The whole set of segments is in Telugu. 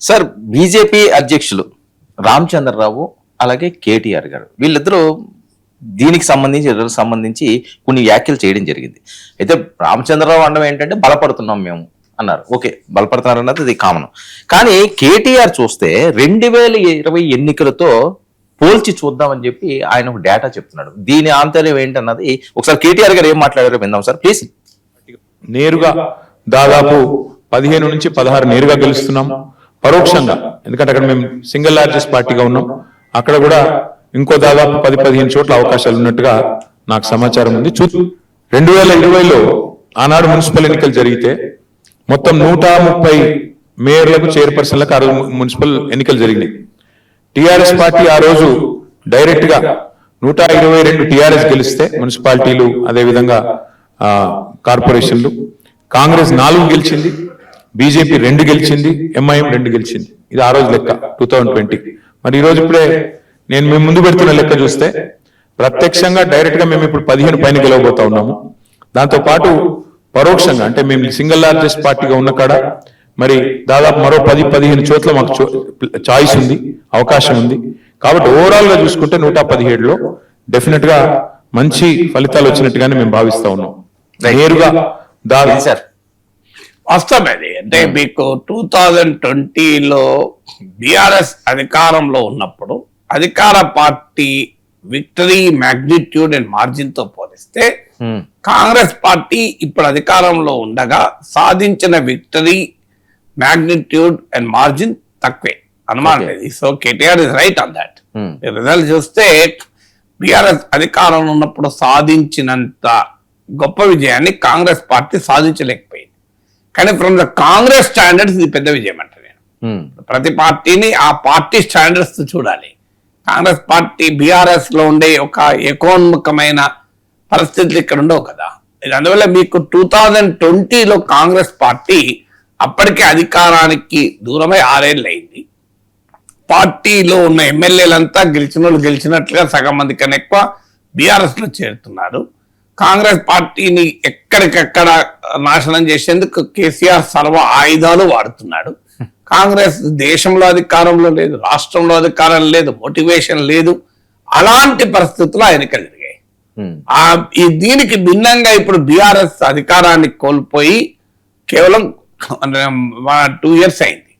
సార్ బీజేపీ అధ్యక్షులు రామచంద్రరావు అలాగే కేటీఆర్ గారు వీళ్ళిద్దరూ దీనికి సంబంధించి కొన్ని వ్యాఖ్యలు చేయడం జరిగింది. అయితే రామచంద్రరావు అనడం ఏంటంటే బలపడుతున్నాం మేము అన్నారు. ఓకే, బలపడుతున్నారు అన్నది అది కామన్. కానీ కేటీఆర్ చూస్తే 2020 ఎన్నికలతో పోల్చి చూద్దామని చెప్పి ఆయన ఒక డేటా చెప్తున్నాడు. దీని ఆంతర్యం ఏంటన్నది ఒకసారి కేటీఆర్ గారు ఏం మాట్లాడారో విందాం సార్ ప్లీజ్. నేరుగా దాదాపు 15 నుంచి 16 నేరుగా గెలుస్తున్నాం. పరోక్షంగా, ఎందుకంటే అక్కడ మేము సింగిల్ లార్జెస్ట్ పార్టీగా ఉన్నాం, అక్కడ కూడా ఇంకో దాదాపు 10-15 చోట్ల అవకాశాలు ఉన్నట్టుగా నాకు సమాచారం ఉంది. 2020లో ఆనాడు మున్సిపల్ ఎన్నికలు జరిగితే మొత్తం 130 మేయర్లకు చైర్పర్సన్లకు ఆ రోజు మున్సిపల్ ఎన్నికలు జరిగినాయి. టిఆర్ఎస్ పార్టీ ఆ రోజు డైరెక్ట్ గా 122 టిఆర్ఎస్ గెలిస్తే మున్సిపాలిటీలు, అదేవిధంగా కార్పొరేషన్లు, కాంగ్రెస్ 4 గెలిచింది, బీజేపీ 2 గెలిచింది, ఎంఐఎం 2 గెలిచింది. ఇది ఆ రోజు లెక్క 2020. మరి ఈ రోజు ఇప్పుడే నేను మేము ముందు పెడుతున్న లెక్క చూస్తే ప్రత్యక్షంగా డైరెక్ట్ గా మేము ఇప్పుడు 15 పైన గెలవబోతా ఉన్నాము. దాంతో పాటు పరోక్షంగా అంటే మేము సింగిల్ లార్జెస్ట్ పార్టీగా ఉన్న కాడ మరి దాదాపు మరో 10-15 చోట్ల మాకు చాయిస్ ఉంది, అవకాశం ఉంది. కాబట్టి ఓవరాల్ గా చూసుకుంటే 117లో డెఫినెట్ గా మంచి ఫలితాలు వచ్చినట్టుగానే మేము భావిస్తా ఉన్నాం. నేరుగా సార్ వాస్తవమేది. అంటే మీకు 2020లో బిఆర్ఎస్ అధికారంలో ఉన్నప్పుడు అధికార party victory magnitude and margin తో పోలిస్తే కాంగ్రెస్ పార్టీ ఇప్పుడు అధికారంలో ఉండగా సాధించిన విక్టరీ మ్యాగ్నిట్యూడ్ అండ్ మార్జిన్ తక్కువే, అనుమానం లేదు. So KTR is right on that. Result చూస్తే బిఆర్ఎస్ అధికారంలో ఉన్నప్పుడు సాధించినంత గొప్ప విజయాన్ని కాంగ్రెస్ పార్టీ సాధించలేకపోయింది. కానీ ఫ్రమ్ ద కాంగ్రెస్ స్టాండర్డ్స్ ఇది పెద్ద విజయం అంట. నేను ప్రతి పార్టీని ఆ పార్టీ స్టాండర్డ్స్ చూడాలి. కాంగ్రెస్ పార్టీ బీఆర్ఎస్ లో ఉండే ఒక ఏకోన్ముఖమైన పరిస్థితులు ఇక్కడ ఉండవు కదా. అందువల్ల మీకు 2020లో కాంగ్రెస్ పార్టీ అప్పటికే అధికారానికి దూరమై 6 ఏళ్ళు అయింది. పార్టీలో ఉన్న ఎమ్మెల్యేలంతా గెలిచిన వాళ్ళు గెలిచినట్లుగా సగం మంది కన్నా ఎక్కువ బీఆర్ఎస్ లో చేరుతున్నారు. కాంగ్రెస్ పార్టీని ఎక్కడికెక్కడ నాశనం చేసేందుకు కేసీఆర్ సర్వ ఆయుధాలు వాడుతున్నాడు. కాంగ్రెస్ దేశంలో అధికారంలో లేదు, రాష్ట్రంలో అధికారం లేదు, మోటివేషన్ లేదు. అలాంటి పరిస్థితుల్లో ఎన్నికలు జరిగాయి. దీనికి భిన్నంగా ఇప్పుడు బీఆర్ఎస్ అధికారాన్ని కోల్పోయి కేవలం 2 years అయింది.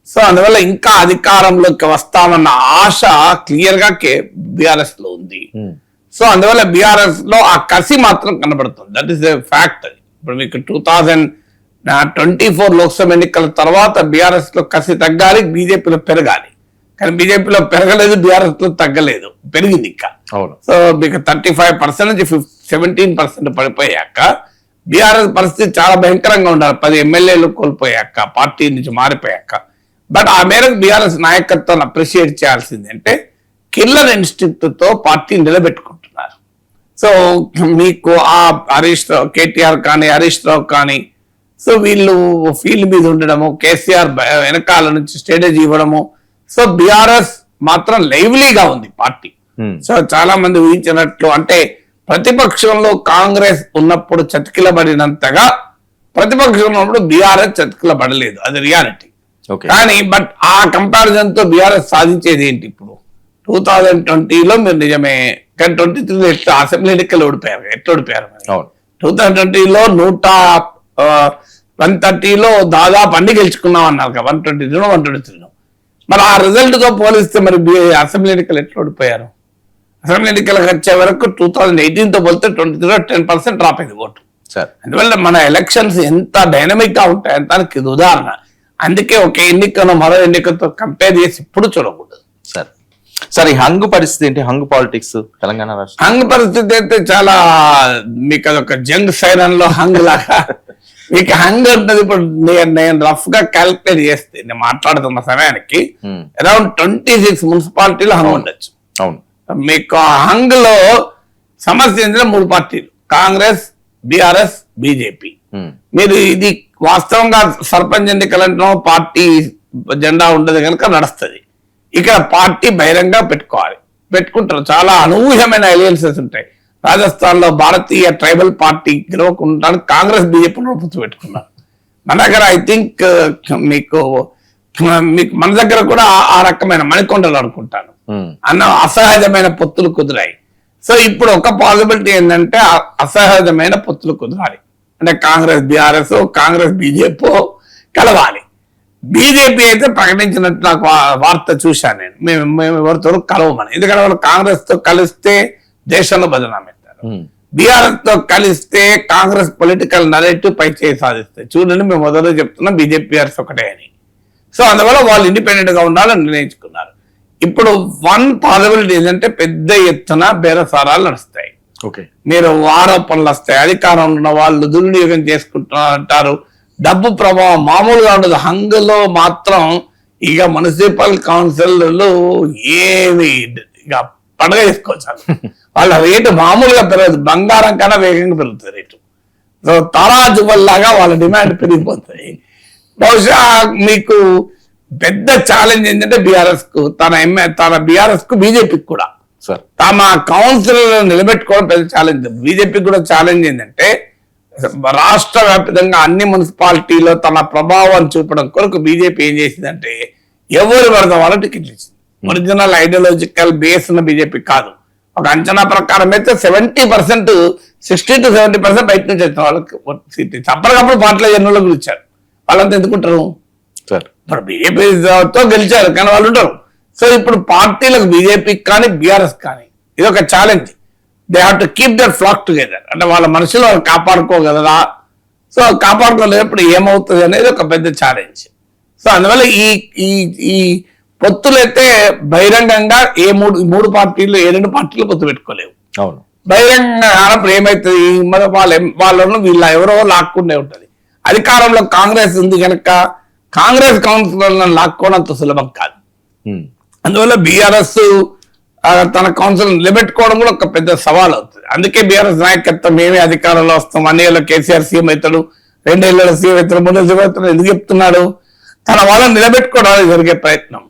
సో అందువల్ల ఇంకా అధికారంలోకి వస్తామన్న ఆశ క్లియర్ గా బీఆర్ఎస్ లో ఉంది. సో అందువల్ల బీఆర్ఎస్ లో ఆ కసి మాత్రం కనబడుతుంది. That is a fact. ఇప్పుడు మీకు 2024 లోక్సభ ఎన్నికల తర్వాత బీఆర్ఎస్ లో కసి తగ్గాలి, బీజేపీలో పెరగాలి. కానీ బీజేపీలో పెరగలేదు, బీఆర్ఎస్ లో తగ్గలేదు, పెరిగింది ఇంకా. సో మీకు 35% నుంచి 17% పడిపోయాక బీఆర్ఎస్ పరిస్థితి చాలా భయంకరంగా ఉండాలి. 10 ఎమ్మెల్యేలు కోల్పోయాక, పార్టీ నుంచి మారిపోయాక. బట్ ఆ మేరకు బీఆర్ఎస్ నాయకత్వాన్ని అప్రిషియేట్ చేయాల్సింది అంటే కిల్లర్ ఇన్స్టిట్యూట్ తో పార్టీ నిలబెట్టుకుంటున్నారు. సో మీకు ఆ హరీష్ రావు, కేటీఆర్ కానీ హరీష్ రావు కానీ, సో వీళ్ళు ఫీల్డ్ మీద ఉండడము, కేసీఆర్ వెనకాల నుంచి స్ట్రాటజీ ఇవ్వడము. సో బీఆర్ఎస్ మాత్రం లైవ్లీగా ఉంది పార్టీ. సో చాలా మంది ఊహించినట్లు అంటే ప్రతిపక్షంలో కాంగ్రెస్ ఉన్నప్పుడు చతికిలబడినంతగా ప్రతిపక్షంలో ఉన్నప్పుడు బీఆర్ఎస్ చతికిలబడలేదు, అది రియాలిటీ. కానీ బట్ ఆ కంపారిజన్ తో బీఆర్ఎస్ సాధించేది ఏంటి? ఇప్పుడు 2020లో మీరు నిజమే, కానీ 23లో ఎట్లా అసెంబ్లీ ఎన్నికలు ఓడిపోయారు, ఎట్లా ఓడిపోయారు? 2020లో 130లో దాదాపు అన్ని గెలుచుకున్నాం అన్నారు కదా, 123లో 123లో. మరి ఆ రిజల్ట్ తో పోలిస్తే మరి అసెంబ్లీ ఎన్నికలు ఎట్లా ఓడిపోయారు? అసెంబ్లీ ఎన్నికలకు వచ్చే వరకు 2018తో పోలితే 23లో 10% డ్రాప్ అయింది ఓటు. అందువల్ల మన ఎలక్షన్స్ ఎంత డైనమిక్ గా ఉంటాయి దానికి ఇది ఉదాహరణ. అందుకే ఒక ఎన్నికను మరో ఎన్నికతో కంపేర్ చేసి ఇప్పుడు చూడకూడదు. సార్ ఈ హంగ్ పరిస్థితి ఏంటి? హంగ్ పాలిటిక్స్ తెలంగాణ రాష్ట్రం హంగ్ పరిస్థితి అయితే చాలా మీకు అదొక జంగ్ సైరన్ లో హంగ్ లాగా మీకు హంగ్ ఉంటుంది. ఇప్పుడు నేను రఫ్ గా క్యాల్కులేట్ చేస్తే నేను మాట్లాడుతున్న సమయానికి అరౌండ్ 26 మున్సిపాలిటీలో హంగ్ ఉండొచ్చు. అవును, మీకు హంగ్ లో సమస్య ఏంటంటే 3 పార్టీలు, కాంగ్రెస్, బీఆర్ఎస్, బీజేపీ. మీరు ఇది వాస్తవంగా సర్పంచ్ ఎన్నికలంటే పార్టీ జెండా ఉండదు కనుక నడుస్తుంది. ఇక్కడ పార్టీ బహిరంగ పెట్టుకుంటారు. చాలా అనూహ్యమైన అలయన్సెస్ ఉంటాయి. రాజస్థాన్ లో భారతీయ ట్రైబల్ పార్టీ గెలవకుండా కాంగ్రెస్ బీజేపీ రూపొచ్చు పెట్టుకున్నారు. మన దగ్గర ఐ థింక్ మీకు మీకు మన దగ్గర కూడా ఆ రకమైన మణికొండలు అనుకుంటాను అన్న అసహజమైన పొత్తులు కుదిరాయి. సో ఇప్పుడు ఒక పాసిబిలిటీ ఏంటంటే అసహజమైన పొత్తులు కుదరాలి, అంటే కాంగ్రెస్ బీఆర్ఎస్, కాంగ్రెస్ బీజేపీ కలవాలి. బీజేపీ అయితే ప్రకటించినట్టు నాకు వార్త చూశాను నేను, మేము ఎవరితో కలవమని. ఎందుకంటే వాళ్ళు కాంగ్రెస్ తో కలిస్తే దేశంలో బదనాం పెట్టారు, బీఆర్ఎస్ తో కలిస్తే కాంగ్రెస్ పొలిటికల్ నరేటివ్ పై చేయి సాధిస్తాయి. చూడండి, మేము మొదలు చెప్తున్నాం బీజేపీ బీఆర్ఎస్ ఒకటే అని. సో అందువల్ల వాళ్ళు ఇండిపెండెంట్ గా ఉండాలని నిర్ణయించుకున్నారు. ఇప్పుడు వన్ పాసిబిలిటీ ఏంటంటే పెద్ద ఎత్తున బేరసారాలు నడుస్తాయి. మీరు ఆరోపణలు వస్తాయి, అధికారంలో ఉన్న వాళ్ళు దుర్వినియోగం చేసుకుంటారు, డబ్బు ప్రభావం మామూలుగా ఉండదు. హంగులో మాత్రం ఇక మున్సిపల్ కౌన్సిల్ ఏమి ఇక పండుగ చేసుకోవచ్చు. వాళ్ళ రేటు మామూలుగా పెరగదు, బంగారం కన్నా వేగంగా పెరుగుతుంది రేటు. సో తరాజు వల్లగా వాళ్ళ డిమాండ్ పెరిగిపోతాయి. బహుశా మీకు పెద్ద ఛాలెంజ్ ఏంటంటే బీఆర్ఎస్ కు తన బీఆర్ఎస్ కు బీజేపీకి కూడా తమ కౌన్సిల్ నిలబెట్టుకోవడం పెద్ద ఛాలెంజ్. బీజేపీకి కూడా ఛాలెంజ్ ఏంటంటే రాష్ట్ర వ్యాప్తంగా అన్ని మున్సిపాలిటీలో తన ప్రభావం చూపడం కొరకు బీజేపీ ఏం చేసిందంటే ఎవరు పడతాం వాళ్ళ టికెట్లు ఇచ్చింది. ఒరిజినల్ ఐడియాలజికల్ బేస్ ఉన్న బీజేపీ కాదు. ఒక అంచనా ప్రకారం అయితే 70%, 60 to 70% బయట నుంచి వచ్చిన వాళ్ళకి సీట్ ఇచ్చి అప్పటికప్పుడు పార్టీల జన్మలకు ఇచ్చారు. వాళ్ళంతా ఎందుకుంటారు? ఇప్పుడు బీజేపీతో గెలిచారు కానీ వాళ్ళు ఉంటారు. సో ఇప్పుడు పార్టీలకు బీజేపీకి కానీ బీఆర్ఎస్ కానీ ఇది ఒక challenge. They have to keep their flock together, అంటే వాళ్ళ మనుషులు వాళ్ళు కాపాడుకోగలరా? సో కాపాడుకోలేనప్పుడు ఏమవుతుంది అనేది ఒక పెద్ద ఛాలెంజ్. సో అందువల్ల ఈ పొత్తులైతే బహిరంగంగా మూడు పార్టీలు 2 పార్టీలు పొత్తు పెట్టుకోలేవు. బహిరంగంగా కానప్పుడు ఏమైతుంది, మరి వాళ్ళను వీళ్ళ ఎవరో లాక్కుండే ఉంటది. అధికారంలో కాంగ్రెస్ ఉంది కనుక కాంగ్రెస్ కౌన్సిలర్లను లాక్కోవడం అంత సులభం కాదు. అందువల్ల బీఆర్ఎస్ తన కౌన్సిల్ నిలబెట్టుకోవడం కూడా ఒక పెద్ద సవాల్ అవుతుంది. అందుకే బీఆర్ఎస్ నాయకత్వం మేమే అధికారంలో వస్తాం, 1 yearలో కేసీఆర్ సీఎం అవుతాడు, 2 ఏళ్లలో సీఎం అవుతాడు, 3 ఏళ్ళు సీఎం అవుతాడు ఎందుకు చెప్తున్నాడు? తన వాళ్ళని నిలబెట్టుకోవడానికి జరిగే ప్రయత్నం.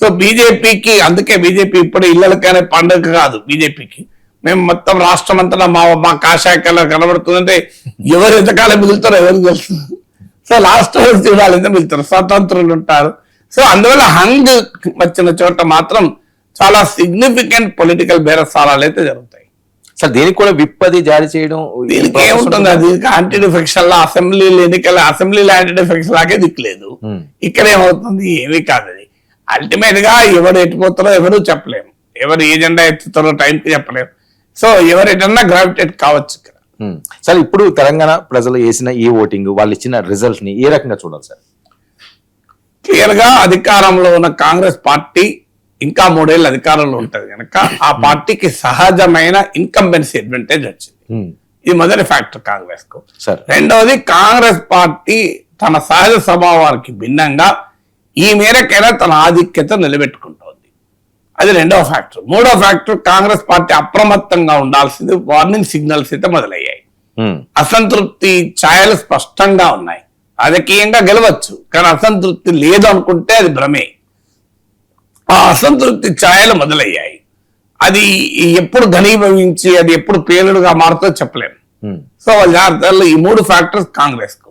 సో బీజేపీకి అందుకే బీజేపీ ఇప్పుడు ఇళ్ళకనే పండుగ కాదు. బీజేపీకి మేము మొత్తం రాష్ట్రం అంతా మా కాషాయ కలర్ కనబడుతుందంటే ఎవరు ఎంతకాలం మిగులుతారో ఎవరికి తెలుసు. సో లాస్ట్ చూడాలి ఎంత మిగులుతారు, స్వతంత్రులు ఉంటారు. సో అందువల్ల హంగ్ వచ్చిన చోట మాత్రం చాలా సిగ్నిఫికెంట్ పొలిటికల్ బేరసారాలు అయితే జరుగుతాయి. సార్ దీనికి కూడా విప్ అది జారీ చేయడం దీనికి ఏముంటుంది? దీనికి యాంటీ డిఫెక్షన్ లా అసెంబ్లీలో యాంటీ డిఫెక్షన్ లాగే దిక్కులేదు. ఇక్కడ ఏమవుతుంది? ఏమీ కాదు. అది అల్టిమేట్ గా ఎవరు ఎట్టిపోతారో ఎవరు చెప్పలేము, ఎవరు ఏజెండా ఎత్తుతారో టైంకి చెప్పలేము. సో ఎవరైనా గ్రావిటేట్ కావచ్చు ఇక్కడ. సార్ ఇప్పుడు తెలంగాణ ప్రజలు వేసిన ఈ ఓటింగ్, వాళ్ళు ఇచ్చిన రిజల్ట్ ని ఏ రకంగా చూడాలి సార్? క్లియర్ గా అధికారంలో ఉన్న కాంగ్రెస్ పార్టీ ఇంకా 3 ఏళ్ళు అధికారంలో ఉంటది కనుక ఆ పార్టీకి సహజమైన ఇన్కంబెన్సీ అడ్వాంటేజ్ వచ్చింది. ఇది మొదటి ఫ్యాక్టర్ కాంగ్రెస్ కు. రెండవది, కాంగ్రెస్ పార్టీ తన సహజ స్వభావానికి భిన్నంగా ఈ మేరకైనా తన ఆధిక్యత నిలబెట్టుకుంటోంది. అది రెండవ ఫ్యాక్టర్. మూడో ఫ్యాక్టర్, కాంగ్రెస్ పార్టీ అప్రమత్తంగా ఉండాల్సింది వార్నింగ్ సిగ్నల్స్ అయితే మొదలయ్యాయి. అసంతృప్తి ఛాయలు స్పష్టంగా ఉన్నాయి. రాజకీయంగా గెలవచ్చు కానీ అసంతృప్తి లేదు అనుకుంటే అది భ్రమే. ఆ అసంతృప్తి ఛాయలు మొదలయ్యాయి. అది ఎప్పుడు ఘనీభవించి అది ఎప్పుడు పేలుడుగా మారుతుందో చెప్పలేము. సో వాళ్ళ జాగ్రత్తలో ఈ 3 ఫ్యాక్టర్స్ కాంగ్రెస్ కు.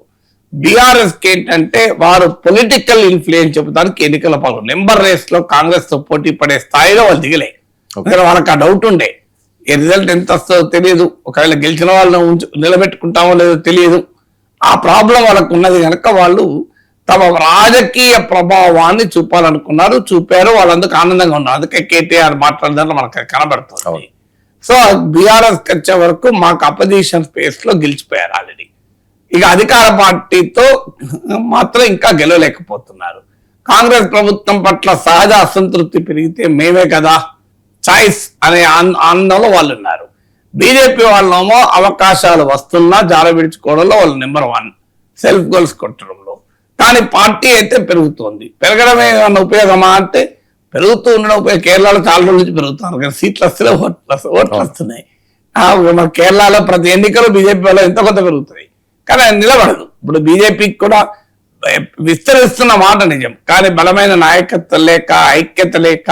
బీఆర్ఎస్ కి ఏంటంటే వారు పొలిటికల్ ఇన్ఫ్లుయెన్స్ చెబుతానికి ఎన్నికల పాల్గొన నెంబర్ రేస్ లో కాంగ్రెస్ తో పోటీ పడే స్థాయిలో వాళ్ళు దిగలే. వాళ్ళకి ఆ డౌట్ ఉండే, ఈ రిజల్ట్ ఎంత వస్తుందో తెలియదు, ఒకవేళ గెలిచిన వాళ్ళని నిలబెట్టుకుంటామో లేదో తెలియదు. ఆ ప్రాబ్లం వాళ్ళకు ఉన్నది కనుక వాళ్ళు తమ రాజకీయ ప్రభావాన్ని చూపాలనుకున్నారు, చూపారు. వాళ్ళందుకు ఆనందంగా ఉన్నారు. అందుకే కేటీఆర్ మాట్లాడదాంట్లో మనకు కనబడుతుంది. సో బీఆర్ఎస్ వచ్చే వరకు మాకు అపోజిషన్ స్పేస్ లో గెలిచిపోయారు ఆల్రెడీ. ఇక అధికార పార్టీతో మాత్రం ఇంకా గెలవలేకపోతున్నారు. కాంగ్రెస్ ప్రభుత్వం పట్ల సహజ అసంతృప్తి పెరిగితే మేమే కదా చాయిస్ అనే ఆనందంలో వాళ్ళు ఉన్నారు. బీజేపీ వాళ్ళేమో అవకాశాలు వస్తున్నా జార విడుచుకోవడంలో వాళ్ళు నెంబర్ 1, సెల్ఫ్ గోల్స్ కొట్టడంలో. కానీ పార్టీ అయితే పెరుగుతోంది. పెరగడమే ఏమన్నా ఉపయోగమా అంటే పెరుగుతూ ఉండడం ఉపయోగం. కేరళలో చాలా రోజుల నుంచి పెరుగుతున్నారు కానీ సీట్లు వస్తలే, ఓట్లు వస్తున్నాయి. మన కేరళలో ప్రతి ఎన్నికలు బీజేపీ వల్ల ఎంతో కొంత పెరుగుతుంది కానీ అది నిలబడదు. ఇప్పుడు బీజేపీకి కూడా విస్తరిస్తున్న మాట నిజం, కానీ బలమైన నాయకత్వం లేక, ఐక్యత లేక,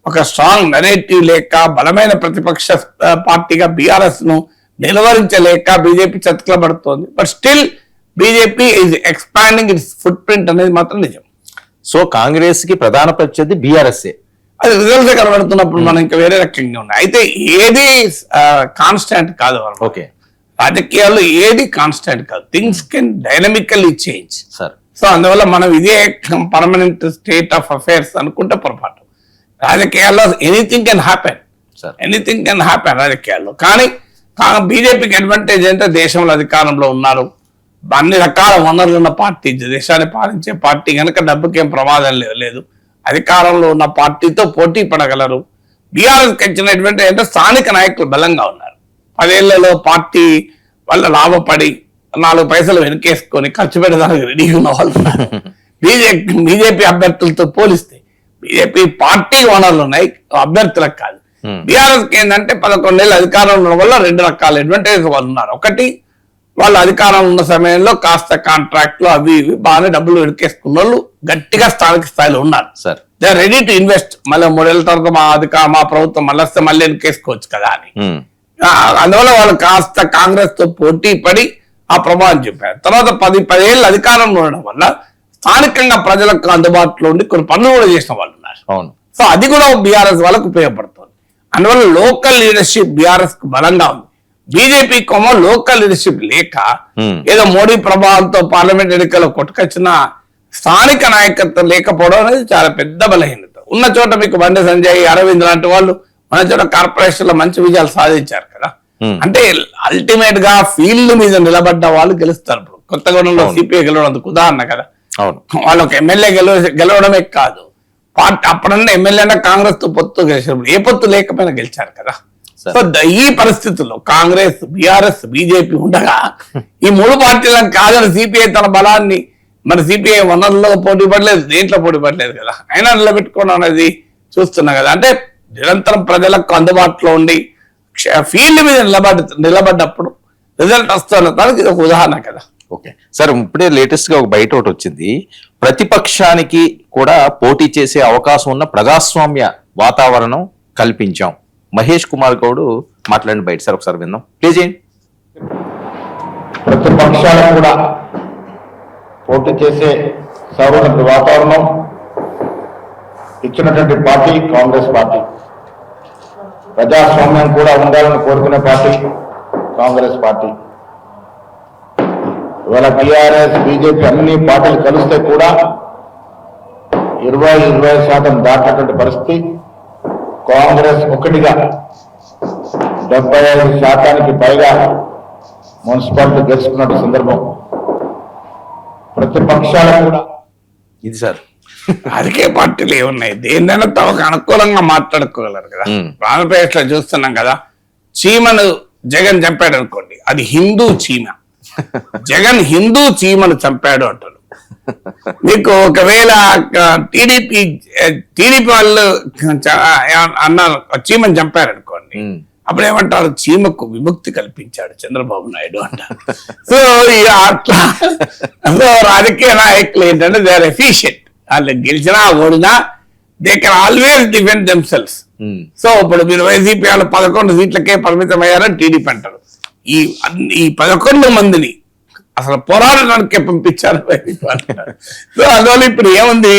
ఒక స్ట్రాంగ్ నెరేటివ్ లేక, బలమైన ప్రతిపక్ష పార్టీగా బీఆర్ఎస్ ను నిలవరించలేక బీజేపీ చతికిలబడుతోంది. But still BJP is expanding its footprint అనేది మాత్రం నిజం. సో కాంగ్రెస్ కి ప్రధాన ప్రత్యర్థి బీఆర్ఎస్. అది రిజల్ట్ కనబడుతున్నప్పుడు మనం ఇంకా వేరే రకంగా ఉన్నాయి. అయితే ఏది కాన్స్టాంట్ కాదు వర్మ. ఓకే, రాజకీయాల్లో ఏది కాన్స్టాంట్ కాదు. Things can dynamically change. Sir. So అందువల్ల మనం ఇదే పర్మనెంట్ స్టేట్ ఆఫ్ అఫైర్స్ అనుకుంటే పొరపాటు. రాజకీయాల్లో anything can happen, sir. Anything can happen రాజకీయాల్లో. కానీ బీజేపీకి అడ్వాంటేజ్ అంటే దేశంలో అధికారంలో ఉన్నారు, అన్ని రకాల వనరులు ఉన్న పార్టీ, దేశాన్ని పాలించే పార్టీ కనుక డబ్బుకేం ప్రమాదం లేదు, అధికారంలో ఉన్న పార్టీతో పోటీ పడగలరు. బీఆర్ఎస్కి ఇచ్చిన అడ్వాంటేజ్ అంటే స్థానిక నాయకులు బలంగా ఉన్నారు. 10 ఏళ్లలో పార్టీ వల్ల లాభపడి 4 పైసలు వెనకేసుకొని ఖర్చు పెట్టడానికి రెడీగా ఉన్న వాళ్ళు బీజేపీ అభ్యర్థులతో పోలిస్తే బీజేపీ పార్టీ వనరులు ఉన్నాయి, అభ్యర్థులకు కాదు. బీఆర్ఎస్కి ఏంటంటే 11 ఏళ్ళు అధికారంలో ఉండడం వల్ల 2 రకాల అడ్వాంటేజ్ వాళ్ళు ఉన్నారు. ఒకటి, వాళ్ళు అధికారంలో ఉన్న సమయంలో కాస్త కాంట్రాక్ట్లు అవి ఇవి బాగానే డబ్బులు వెనకేసుకున్న వాళ్ళు గట్టిగా స్థానిక స్థాయిలో ఉన్నారు. Sir, they are ready to invest. మళ్ళీ 3 ఏళ్ళ తర్వాత మా ప్రభుత్వం మళ్ళీ వస్తే మళ్ళీ వెనకేసుకోవచ్చు కదా అని. అందువల్ల వాళ్ళు కాస్త కాంగ్రెస్ తో పోటీ పడి ఆ ప్రభావం చెప్పారు. తర్వాత 10 ఏళ్ళు అధికారంలో ఉండడం వల్ల స్థానికంగా ప్రజలకు అందుబాటులో ఉండి కొన్ని పనులు కూడా చేసిన వాళ్ళు ఉన్నారు. అవును. సో అది కూడా బీఆర్ఎస్ వాళ్ళకు ఉపయోగపడుతుంది. అందువల్ల లోకల్ లీడర్షిప్ బీఆర్ఎస్ కు బలంగా ఉంది. బీజేపీ కోమో లోకల్ లీడర్షిప్ లేక ఏదో మోడీ ప్రభావంతో పార్లమెంట్ ఎన్నికల్లో కొట్టుకొచ్చిన స్థానిక నాయకత్వం లేకపోవడం అనేది చాలా పెద్ద బలహీనత. ఉన్న చోట మీకు బండి సంజయ్, అరవింద్ లాంటి వాళ్ళు మన చోట కార్పొరేషన్ లో మంచి విజయాలు సాధించారు కదా. అంటే అల్టిమేట్ గా ఫీల్డ్ మీద నిలబడ్డ వాళ్ళు గెలుస్తారు. ఇప్పుడు కొత్తగూడెంలో సిపిఐ గెలవడం ఉదాహరణ కదా. వాళ్ళకి ఎమ్మెల్యే గెలవడమే కాదు, పార్టీ అప్పుడన్నా ఎమ్మెల్యే కాంగ్రెస్ తో పొత్తు గెలిచినప్పుడు ఏ పొత్తు లేకపోయినా గెలిచారు కదా. సో ఈ పరిస్థితుల్లో కాంగ్రెస్, బీఆర్ఎస్, బీజేపీ ఉండగా ఈ 3 పార్టీలను కాదని సిపిఐ తన బలాన్ని, మరి సిపిఐ వనరుల్లో పోటీ పడలేదు, దేంట్లో పోటీ పడలేదు కదా, అయినా నిలబెట్టుకోవడం అనేది చూస్తున్నా కదా. అంటే నిరంతరం ప్రజలకు అందుబాటులో ఉండి ఫీల్డ్ మీద నిలబడ్డప్పుడు రిజల్ట్ వస్తున్న దానికి ఇది ఒక ఉదాహరణ కదా. ఓకే సార్, ఇప్పుడే లేటెస్ట్ గా ఒక బయట ఒకటి వచ్చింది, ప్రతిపక్షానికి కూడా పోటీ చేసే అవకాశం ఉన్న ప్రజాస్వామ్య వాతావరణం కల్పించాం. మహేష్ కుమార్ గౌడ్ మాట్లాడిన బయట సార్ ఒకసారి విందాం, ప్లీజ్ చేయండి. ప్రతిపక్షాలకు కూడా పోటీ చేసే సౌకర్య వాతావరణం ఇచ్చినటువంటి పార్టీ కాంగ్రెస్ పార్టీ. ప్రజాస్వామ్యం కూడా ఉండాలని కోరుకునే పార్టీ కాంగ్రెస్ పార్టీ. ఇవాళ టీఆర్ఎస్, బీజేపీ అన్ని పార్టీలు కలిస్తే కూడా 20% దాటినటువంటి పరిస్థితి. కాంగ్రెస్ ఒకటిగా 75% పైగా మున్సిపాలిటీ గెలుచుకున్న సందర్భం. ప్రతిపక్షాలు కూడా ఇది సార్ రాజకీయ పార్టీలు ఏమున్నాయి, దేన్నైనా తమకు అనుకూలంగా మాట్లాడుకోగలరు కదా. ఆంధ్రప్రదేశ్లో చూస్తున్నాం కదా, చీమను జగన్ చంపాడు అనుకోండి, అది హిందూ చీమ. జగన్ హిందూ చీమను చంపాడు అంటారు. మీకు ఒకవేళ టీడీపీ వాళ్ళు అన్నారు చీమను చంపారు అనుకోండి, అప్పుడు ఏమంటారు, చీమకు విముక్తి కల్పించాడు చంద్రబాబు నాయుడు అంటారు. సో అట్లా రాజకీయ నాయకులు ఏంటంటే దే ఆర్ ఎఫిషియెంట్. వాళ్ళు గెలిచినా ఓడినా they can always defend themselves. So ఇప్పుడు మీరు వైసీపీ వాళ్ళు 11 సీట్లకే పరిమితం అయ్యారని టీడీపీ అంటారు. ఈ 11 మందిని అసలు పోరాడడానికి పంపించారు వైసీపీ అంటారు. సో అందువల్ల ఇప్పుడు ఏముంది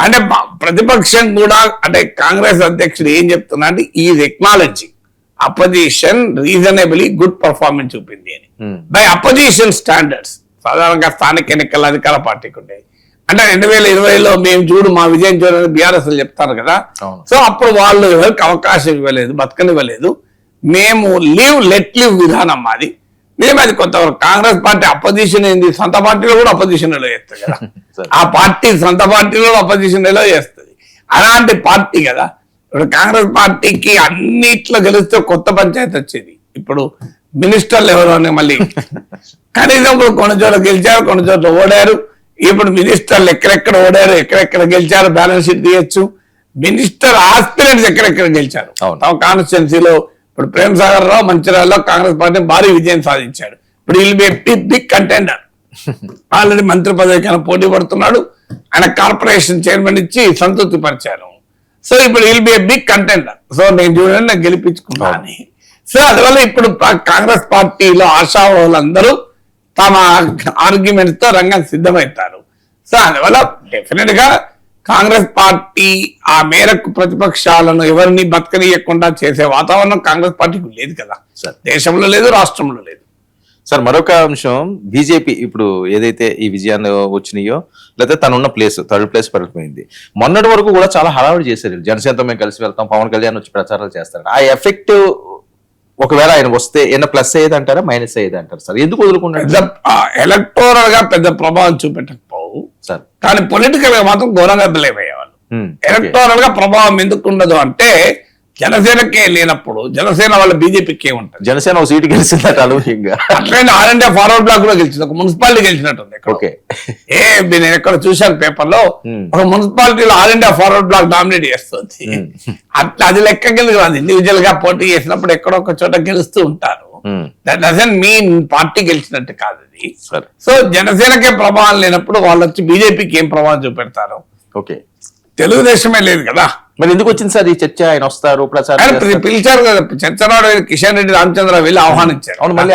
అంటే ప్రతిపక్షం కూడా, అంటే కాంగ్రెస్ అధ్యక్షుడు ఏం చెప్తున్నా అంటే is acknowledge opposition reasonably good performance చూపింది అని బై అపోజిషన్ స్టాండర్డ్స్. సాధారణంగా స్థానిక ఎన్నికల అధికార పార్టీకి ఉండేది. అంటే 2020లో మేము చూడు మా విజయం చూడని బీఆర్ఎస్ చెప్తారు కదా. సో అప్పుడు వాళ్ళు ఎవరికి అవకాశం ఇవ్వలేదు, బతకనివ్వలేదు. మేము లెట్ లివ్ విధానం మాది. మేము అది కొంతవరకు కాంగ్రెస్ పార్టీ అపోజిషన్ ఏంది, సొంత పార్టీలో కూడా అపోజిషన్ ఎలా చేస్తుంది కదా. ఆ పార్టీ సొంత పార్టీలో అపోజిషన్ ఎలా చేస్తుంది, అలాంటి పార్టీ కదా. ఇప్పుడు కాంగ్రెస్ పార్టీకి అన్నిట్లో గెలిస్తే కొత్త పంచాయతీ వచ్చేది. ఇప్పుడు మినిస్టర్లు ఎవరు అని మళ్ళీ కనీసం ఇప్పుడు కొన్ని చోట్ల గెలిచారు, కొన్ని చోట్ల ఓడారు. ఇప్పుడు మినిస్టర్లు ఎక్కడెక్కడ ఓడారు, ఎక్కడెక్కడ గెలిచారు బ్యాలెన్స్ షీట్ తీయచ్చు. మినిస్టర్ ఆస్పిరెంట్స్ ఎక్కడెక్కడ గెలిచారు తమ కాన్స్టిట్యున్సీలో. ఇప్పుడు ప్రేమ్ సాగర్ రావు మంచిర్యాలలో కాంగ్రెస్ పార్టీ భారీ విజయం సాధించాడు. ఇప్పుడు will be big contender. Already మంత్రి పదవికి పోటీ పడుతున్నాడు. ఆయన కార్పొరేషన్ చైర్మన్ ఇచ్చి సంతృప్తి పరిచారు. సో ఇప్పుడు will be a big contender. So నేను చూడండి నాకు గెలిపించుకున్నాను. సో అందువల్ల ఇప్పుడు కాంగ్రెస్ పార్టీలో ఆశావాహులందరూ తమ ఆర్గ్యుమెంట్స్ తో రంగం సిద్ధమవుతారు. సో అందువల్ల డెఫినెట్ గా కాంగ్రెస్ పార్టీ ఆ మేరకు ప్రతిపక్షాలను ఎవరిని బతకనీయకుండా చేసే వాతావరణం కాంగ్రెస్ పార్టీకి లేదు కదా, సార్. దేశంలో లేదు, రాష్ట్రంలో లేదు. సార్ మరొక అంశం, బీజేపీ ఇప్పుడు ఏదైతే ఈ విజయాన్ని వచ్చినాయో లేకపోతే తనున్న ప్లేస్ 3rd ప్లేస్ పడిపోయింది. మొన్నటి వరకు కూడా చాలా హడావిడి చేశారు వీళ్ళు. జనసేనతో మేము కలిసి వెళ్తాం, పవన్ కళ్యాణ్ వచ్చి ప్రచారాలు చేస్తారు. ఆ ఎఫెక్ట్ ఒకవేళ ఆయన వస్తే ఏమైనా ప్లస్ అయ్యేది అంటారా, మైనస్ అయ్యేది అంటారు సార్? ఎందుకు వదులుకున్నాడు? ఎలక్టోరల్ గా పెద్ద ప్రభావం చూపెట్టకపోవు సార్ కానీ పొలిటికల్ గా మాత్రం ఘోరంగా బ్లేమ్ అయ్యేవాళ్ళు. ఎలక్టోరల్ గా ప్రభావం ఎందుకు ఉండదు అంటే జనసేనకే లేనప్పుడు జనసేన వాళ్ళ బీజేపీకి ఏముంటది? జనసేన ఒక సీటు గెలిచిందట అనూహ్యంగా. అట్లనే ఆర్ఎండే ఫార్వర్డ్ బ్లాక్ కూడా గెలిచింది, ఒక మున్సిపాలిటీ గెలిచినట్టుంది. ఓకే, నేను ఎక్కడ చూశాను పేపర్ లో, ఒక మున్సిపాలిటీలో ఆర్ఎండే ఫార్వర్డ్ బ్లాక్ డామినేట్ చేస్తుంది. అట్లా అది లెక్క గెలుగుతుంది. ఇండివిజువల్ గా పోటీ చేసినప్పుడు ఎక్కడో ఒక చోట గెలుస్తూ ఉంటారు. దట్ డజంట్ మీన్ పార్టీ గెలిచినట్టు కాదు అది. సో జనసేనకే ప్రభావం లేనప్పుడు వాళ్ళు వచ్చి బీజేపీకి ఏం ప్రభావం చూపెడతారు? ఓకే, తెలుగుదేశమే లేదు కదా. మరి ఎందుకు వచ్చింది సార్ ఈ చర్చ? ఆయన వస్తారు, ప్రచారం ఆయన చేస్తారు. పిలిచారు కదా, చంద్రబాబు కిషన్ రెడ్డి, రామచంద్ర వెళ్ళి ఆహ్వానించారు. అవును, మళ్ళీ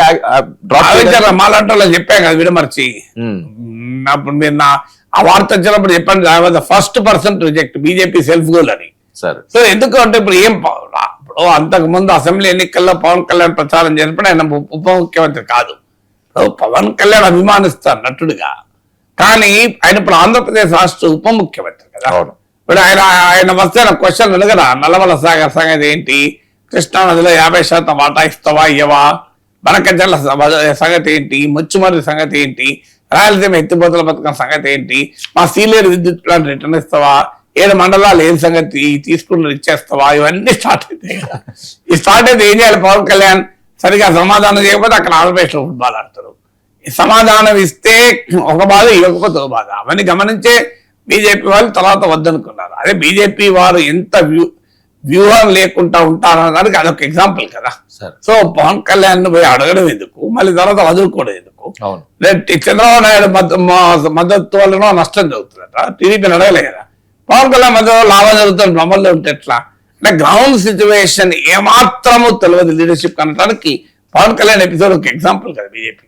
డ్రాప్ ఆలోచించారు మాలాంటి వాళ్ళు చెప్పాం కదా విడమర్చి. అప్పుడు మీరు ఆ వార్త వచ్చినప్పుడు చెప్పండి, first person to reject BJP self goal అని. సార్ సో ఎందుకు అంటే ఇప్పుడు ఇప్పుడు అంతకు ముందు అసెంబ్లీ ఎన్నికల్లో పవన్ కళ్యాణ్ ప్రచారం చేసినప్పుడు ఆయన ఉప ముఖ్యమంత్రి కాదు. పవన్ కళ్యాణ్ అభిమానిస్తారు నటుడుగా, కానీ ఆయన ఇప్పుడు ఆంధ్రప్రదేశ్ రాష్ట్ర ఉప ముఖ్యమంత్రి కదా. అవును. ఇప్పుడు ఆయన వస్తే క్వశ్చన్ అడగరా, నల్లమల సాగర్ సంగతి ఏంటి, కృష్ణా నదిలో 50% వాటా ఇస్తావా ఇవ్వవా, బనకజల్ల సంగతి ఏంటి, ముచ్చుమర్రి సంగతి ఏంటి, రాయలసీమ ఎత్తిపోతల పథకం సంగతి ఏంటి, మా సీనియర్ విద్యుత్ ప్లాంట్ రిటర్న్ ఇస్తావా, 7 మండలాలు ఏం సంగతి, తీసుకుని ఇచ్చేస్తావా, ఇవన్నీ స్టార్ట్ అవుతాయి కదా. ఈ స్టార్ట్ అయితే ఏం చేయాలి? పవన్ కళ్యాణ్ సరిగా సమాధానం చేయకపోతే అక్కడ ఆంధ్రప్రదేశ్లో ఫుట్బాల్ ఆడతారు. సమాధానం ఇస్తే ఒక బాధ, ఇవ్వకపోతే ఒక బాధ. అవన్నీ గమనించే బీజేపీ వాళ్ళు తర్వాత వద్దనుకున్నారు. అదే బీజేపీ వారు ఎంత వ్యూహం లేకుండా ఉంటారనడానికి అదొక ఎగ్జాంపుల్ కదా. సో పవన్ కళ్యాణ్ పోయి అడగడం ఎందుకు, మళ్ళీ తర్వాత వదులుకోవడం ఎందుకు? చంద్రబాబు నాయుడు మద్దతు వల్ల నష్టం జరుగుతుందట, టీడీపీని అడగలే కదా. పవన్ కళ్యాణ్ మధ్యలో లాభం జరుగుతుంది అమల్లో ఉంటే ఎట్లా? అంటే గ్రౌండ్ సిచ్యువేషన్ ఏమాత్రము తెలియదు లీడర్షిప్ అనడానికి పవన్ కళ్యాణ్ ఎపిసోడ్ ఒక ఎగ్జాంపుల్ కదా బీజేపీ.